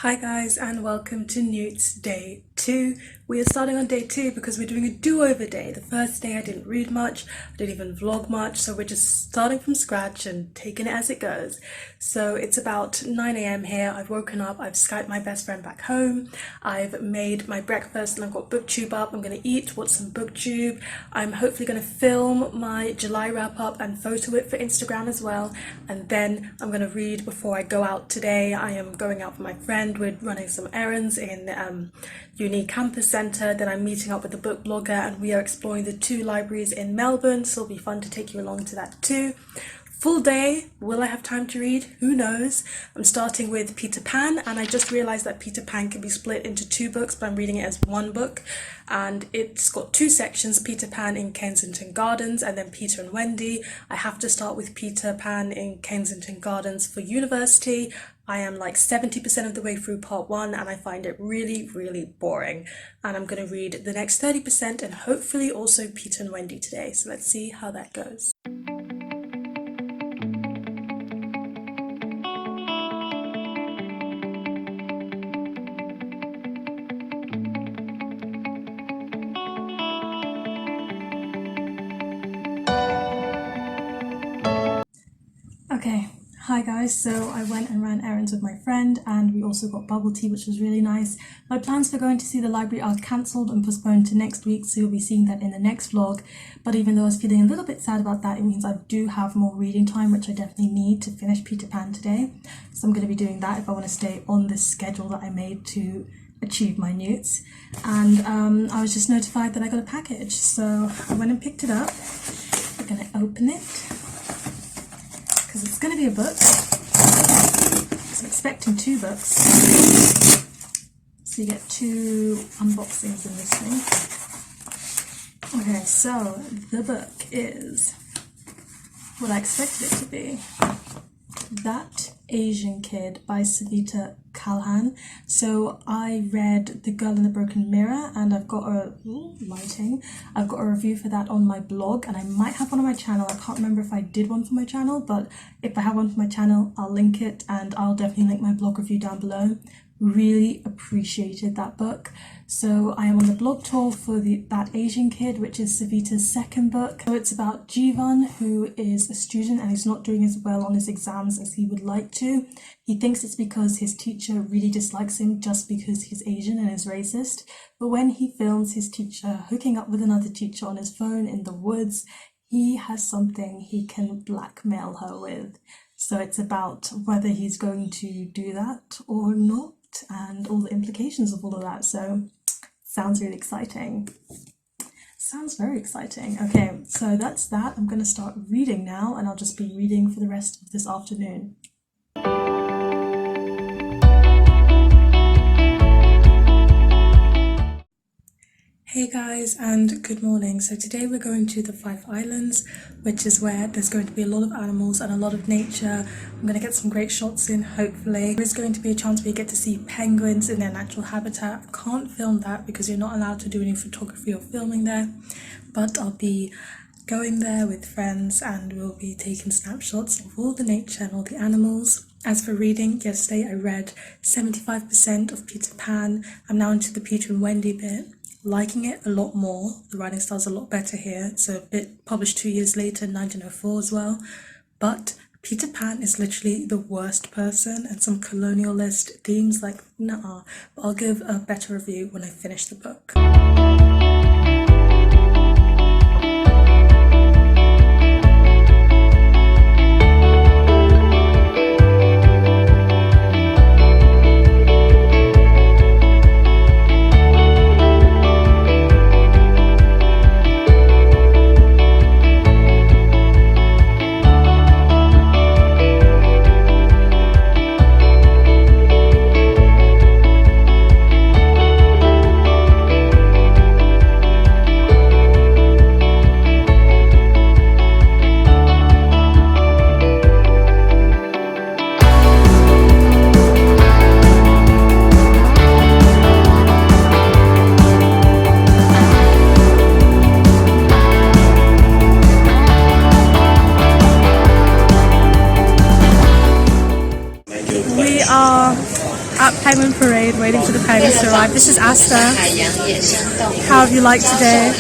Hi guys and welcome to NEWTs Day 2. We are starting on day 2 because we're doing a do-over day. The first day I didn't read much, I didn't even vlog much, so we're just starting from scratch and taking it as it goes. So it's about 9 a.m. here, I've woken up, I've Skyped my best friend back home, I've made my breakfast and I've got booktube up. I'm going to eat, watch some booktube. I'm hopefully going to film my July wrap up and photo it for Instagram as well, and then I'm going to read before I go out today. I am going out with my friend. We're running some errands in uni campus centre, then I'm meeting up with a book blogger and we are exploring the 2 libraries in Melbourne, so it'll be fun to take you along to that too. Full day, will I have time to read? Who knows? I'm starting with Peter Pan, and I just realised that Peter Pan can be split into 2 books, but I'm reading it as 1 book, and it's got 2 sections, Peter Pan in Kensington Gardens and then Peter and Wendy. I have to start with Peter Pan in Kensington Gardens for university. I am like 70% of the way through part 1 and I find it really boring, and I'm going to read the next 30% and hopefully also Peter and Wendy today, so let's see how that goes. Okay, hi guys, so I went and ran errands with my friend and we also got bubble tea, which was really nice. My plans for going to see the library are cancelled and postponed to next week, so you'll be seeing that in the next vlog. But even though I was feeling a little bit sad about that, it means I do have more reading time, which I definitely need to finish Peter Pan today. So I'm going to be doing that if I want to stay on this schedule that I made to achieve my NEWTs. And I was just notified that I got a package, so I went and picked it up. We're going to open it, because it's going to be a book. So I'm expecting 2 books. So you get 2 unboxings in this thing. Okay, so the book is what I expected it to be. That Asian Kid by Savita Kalhan. So I read The Girl in the Broken Mirror and I've got a review for that on my blog, and I might have one on my channel. I can't remember if I did one for my channel, but if I have one for my channel I'll link it, and I'll definitely link my blog review down below. Really appreciated that book. So I am on the blog tour for That Asian Kid, which is Savita's 2nd book. So it's about Jivan, who is a student and he's not doing as well on his exams as he would like to. He thinks it's because his teacher really dislikes him just because he's Asian and is racist. But when he films his teacher hooking up with another teacher on his phone in the woods, he has something he can blackmail her with. So it's about whether he's going to do that or not, and all the implications of all of that. So sounds really exciting. Sounds very exciting. Okay, so that's that. I'm going to start reading now, and I'll just be reading for the rest of this afternoon. Hey guys and good morning. So today we're going to the 5 Islands, which is where there's going to be a lot of animals and a lot of nature. I'm going to get some great shots in, hopefully. There's going to be a chance where you get to see penguins in their natural habitat. I can't film that because you're not allowed to do any photography or filming there, but I'll be going there with friends and we'll be taking snapshots of all the nature and all the animals. As for reading, yesterday I read 75% of Peter Pan. I'm now into the Peter and Wendy bit. Liking it a lot more. The writing style's a lot better here. It's a bit published 2 years later, 1904 as well. But Peter Pan is literally the worst person, and some colonialist themes, like, nah. But I'll give a better review when I finish the book. at Penguin Parade waiting for the penguins to arrive. This is Asta. How have you liked today?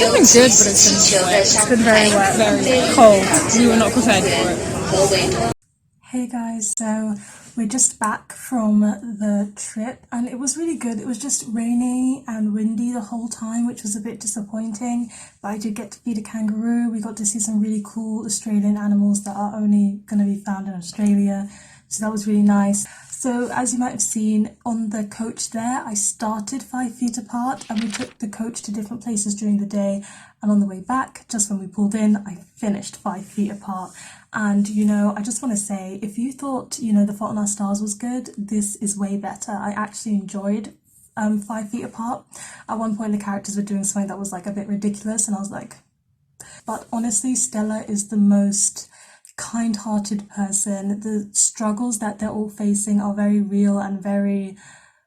It's been good, but it's been very wet. Very cold. We were not prepared for it. Hey guys, so we're just back from the trip and it was really good. It was just rainy and windy the whole time, which was a bit disappointing, but I did get to feed a kangaroo. We got to see some really cool Australian animals that are only going to be found in Australia, so that was really nice. So as you might have seen on the coach there, I started 5 feet apart and we took the coach to different places during the day, and on the way back, just when we pulled in, I finished 5 feet apart. And you know, I just want to say, if you thought, you know, The Fault in Our Stars was good, this is way better. I actually enjoyed 5 feet apart. At one point the characters were doing something that was like a bit ridiculous and I was like, but honestly Stella is the most kind-hearted person. The struggles that they're all facing are very real and very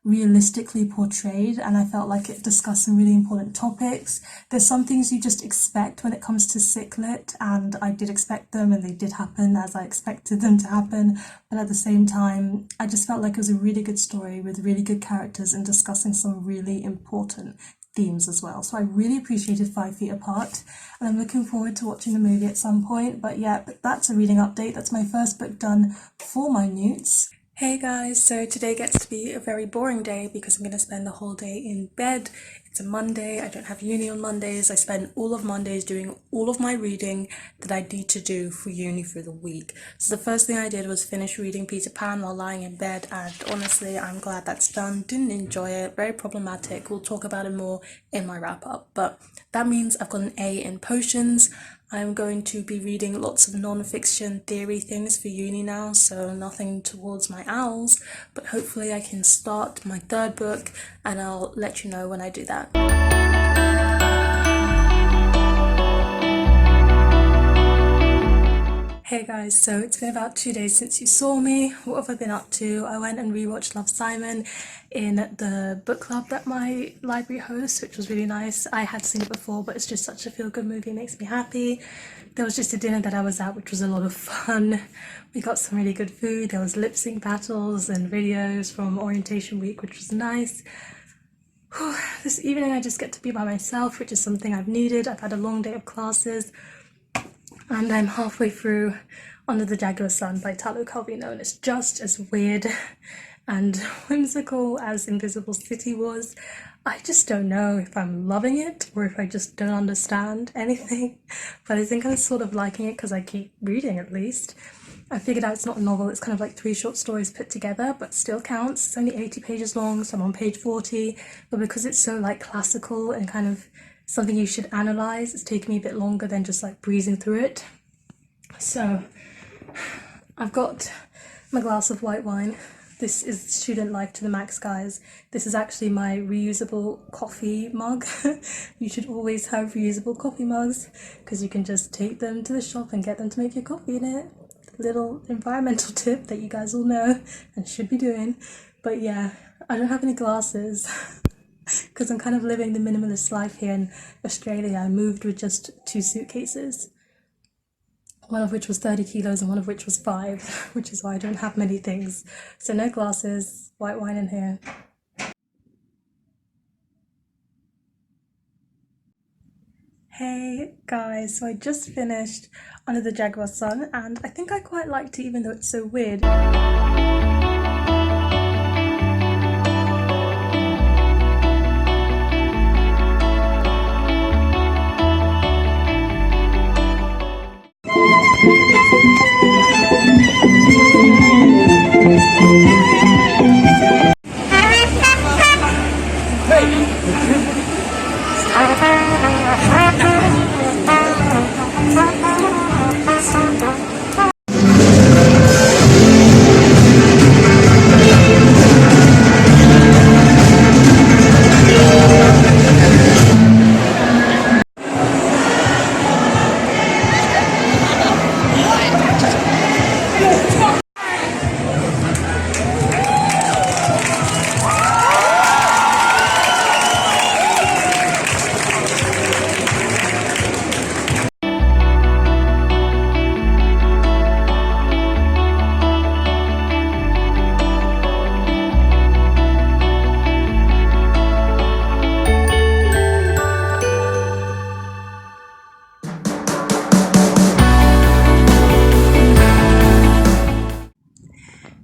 realistically portrayed, and I felt like it discussed some really important topics. There's some things you just expect when it comes to Sicklit, and I did expect them and they did happen as I expected them to happen, but at the same time I just felt like it was a really good story with really good characters and discussing some really important themes as well. So I really appreciated 5 feet apart and I'm looking forward to watching the movie at some point. But yeah, that's a reading update. That's my first book done for my NEWTs. Hey guys, so today gets to be a very boring day because I'm going to spend the whole day in bed. It's a Monday, I don't have uni on Mondays. I spend all of Mondays doing all of my reading that I need to do for uni for the week. So the first thing I did was finish reading Peter Pan while lying in bed, and honestly I'm glad that's done. Didn't enjoy it, very problematic. We'll talk about it more in my wrap up, but that means I've got an A in potions. I'm going to be reading lots of non-fiction theory things for uni now, so nothing towards my owls, but hopefully I can start my third book and I'll let you know when I do that. Hey guys, so it's been about 2 days since you saw me. What have I been up to? I went and rewatched Love, Simon in the book club that my library hosts, which was really nice. I had seen it before, but it's just such a feel-good movie, it makes me happy. There was just a dinner that I was at, which was a lot of fun. We got some really good food. There was lip sync battles and videos from orientation week, which was nice. This evening I just get to be by myself, which is something I've needed. I've had a long day of classes. And I'm halfway through Under the Jaguar Sun by Italo Calvino, and it's just as weird and whimsical as Invisible City was. I just don't know if I'm loving it or if I just don't understand anything, but I think I'm sort of liking it because I keep reading at least. I figured out it's not a novel, it's kind of like 3 short stories put together, but still counts. It's only 80 pages long, so I'm on page 40, but because it's so like classical and kind of something you should analyze, it's taken me a bit longer than just like breezing through it. So I've got my glass of white wine. This is student life to the max, guys. This is actually my reusable coffee mug. You should always have reusable coffee mugs because you can just take them to the shop and get them to make your coffee in it. Little environmental tip that you guys all know and should be doing. But yeah, I don't have any glasses. Because I'm kind of living the minimalist life here in Australia. I moved with just 2 suitcases, one of which was 30 kilos and one of which was 5, which is why I don't have many things. So no glasses, white wine in here. Hey guys, so I just finished Under the Jaguar Sun and I think I quite liked it even though it's so weird.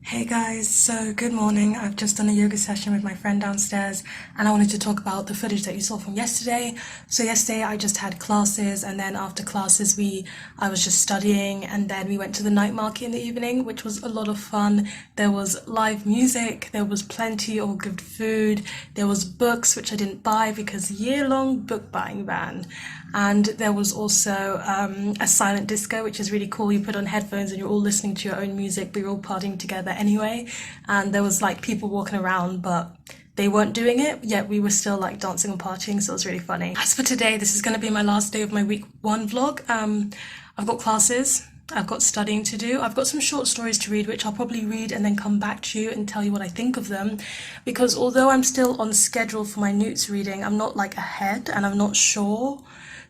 Hey guys, so good morning. I've just done a yoga session with my friend downstairs and I wanted to talk about the footage that you saw from yesterday. So yesterday I just had classes and then after classes I was just studying and then we went to the night market in the evening, which was a lot of fun. There was live music, there was plenty of good food, there was books which I didn't buy because year-long book buying ban. And there was also a silent disco, which is really cool. You put on headphones and you're all listening to your own music, but you're all partying together anyway. And there was like people walking around, but they weren't doing it, yet we were still like dancing and partying, so it was really funny. As for today, this is going to be my last day of my week 1 vlog. I've got classes. I've got studying to do. I've got some short stories to read, which I'll probably read and then come back to you and tell you what I think of them. Because although I'm still on schedule for my NEWTs reading, I'm not like ahead and I'm not sure.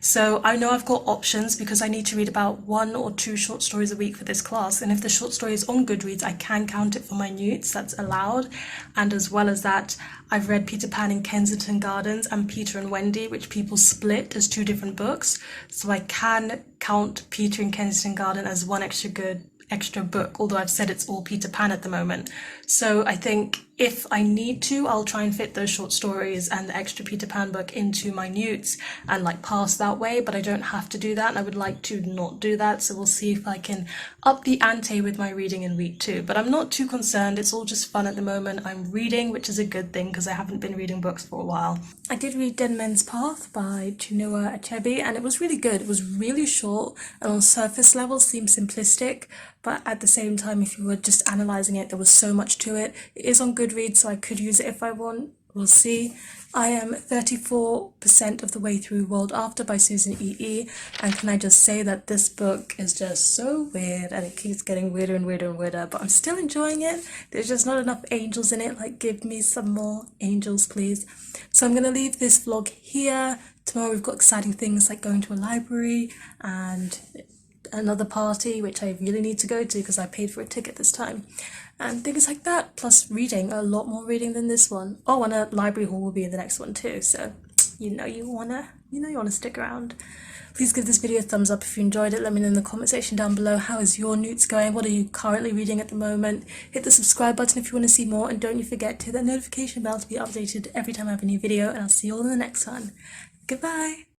So I know I've got options because I need to read about 1 or 2 short stories a week for this class. And if the short story is on Goodreads, I can count it for my NEWTs, that's allowed. And as well as that, I've read Peter Pan in Kensington Gardens and Peter and Wendy, which people split as 2 different books. So I can count Peter in Kensington Garden as one extra book, although I've said it's all Peter Pan at the moment. So I think if I need to, I'll try and fit those short stories and the extra Peter Pan book into my NEWTs and like pass that way, but I don't have to do that and I would like to not do that, so we'll see if I can up the ante with my reading in week 2. But I'm not too concerned, it's all just fun at the moment. I'm reading, which is a good thing because I haven't been reading books for a while. I did read Dead Men's Path by Chinua Achebe and it was really good. It was really short and on surface level seemed simplistic, but at the same time, if you were just analysing it, there was so much to it. It is on Goodreads, so I could use it if I want. We'll see. I am 34% of the way through World After by Susan E. And can I just say that this book is just so weird and it keeps getting weirder and weirder and weirder, but I'm still enjoying it. There's just not enough angels in it. Like, give me some more angels, please. So I'm going to leave this vlog here. Tomorrow we've got exciting things like going to a library and another party, which I really need to go to because I paid for a ticket this time, and things like that, plus reading, a lot more reading than this one. Oh, and a library haul will be in the next one too, so you wanna stick around. Please give this video a thumbs up if you enjoyed it. Let me know in the comment section down below, how is your NEWTs going? What are you currently reading at the moment? Hit the subscribe button if you want to see more, and don't you forget to hit that notification bell to be updated every time I have a new video, and I'll see you all in the next one. Goodbye!